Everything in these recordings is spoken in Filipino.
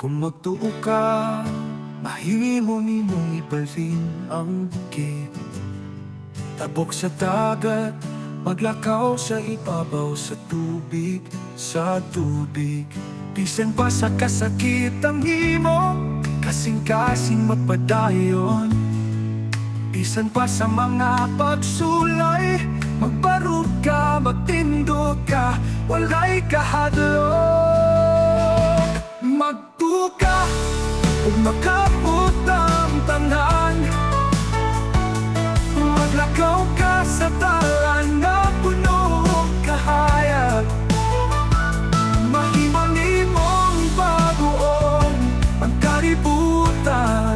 Kung magtuo ka, mahimo nimong ipalin ang bukid. Tabok sa dagat, maglakaw sa ibabaw sa tubig, sa tubig. Bisan pa sa kasakit ang imo, kasing-kasing mapadayon. Bisan pa sa mga pagsulay, magbarog ka, magtindog ka, walay kahadlok. Magtuo ka, ug makabot ang tanan. Maglakaw ka sa talan na puno og kahayag. Mahimong imong baguon ang kalibutan.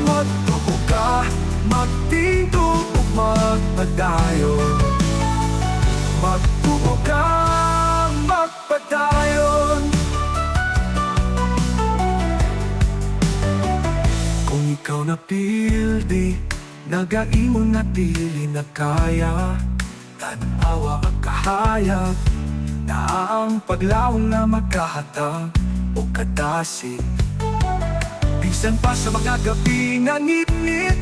Magtuo ka, magtindog ug magpadayon. Magtuo ka, magpadayon. Kung ikaw napildi, nagaimong napili na kaya, tanawa ang kahayag, na ang paglawang na magkahatag o kadasig. Bisan pa sa mga gabi na nit-nit,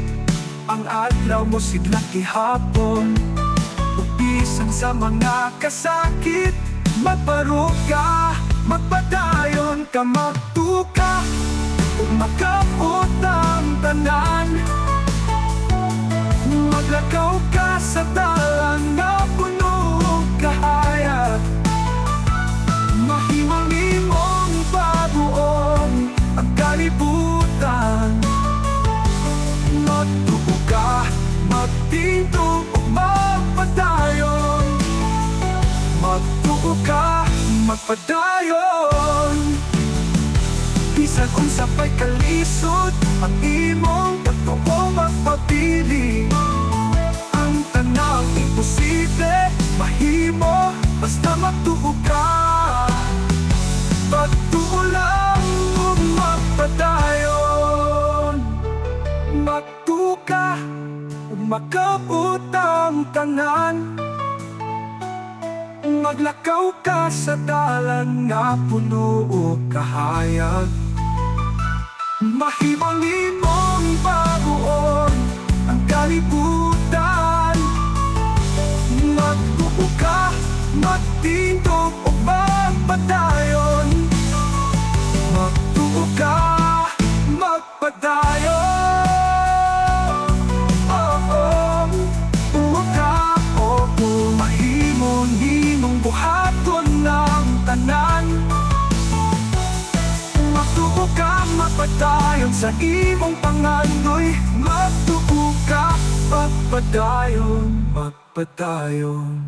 ang adlaw mo sidlak gihapon. O bisan sa mga kasakit, magbarog ka, magpadayon ka. Magtuo ka, ug makabot ang tanan. Maglakaw ka sa talan na puno og kahayag. Mahimong imong baguon ang kalibutan. Magtuo ka, magtindog ug magpadayon. Magtuo ka, magpadayon. Bisan unsapay kalisod, ang imong pagtuo magpapili. Ang tanang imposible, mahimo, basta magtuo ka. Magtuo lang ug magpadayon. Magtuo ka, ug makabot ang tanan. Maglakaw ka sa dalan nga puno og kahayag. Mahimong imong baguon ang kalibutan. Magtuo ka, magtindog ug magpadayon. Magtuo ka, magpadayon. Tuo ka, mahimong buhaton ng tanan. Magtuo ka, magpadayon sa imong pangandoy. Magtuo ka, magpadayon, magpadayon.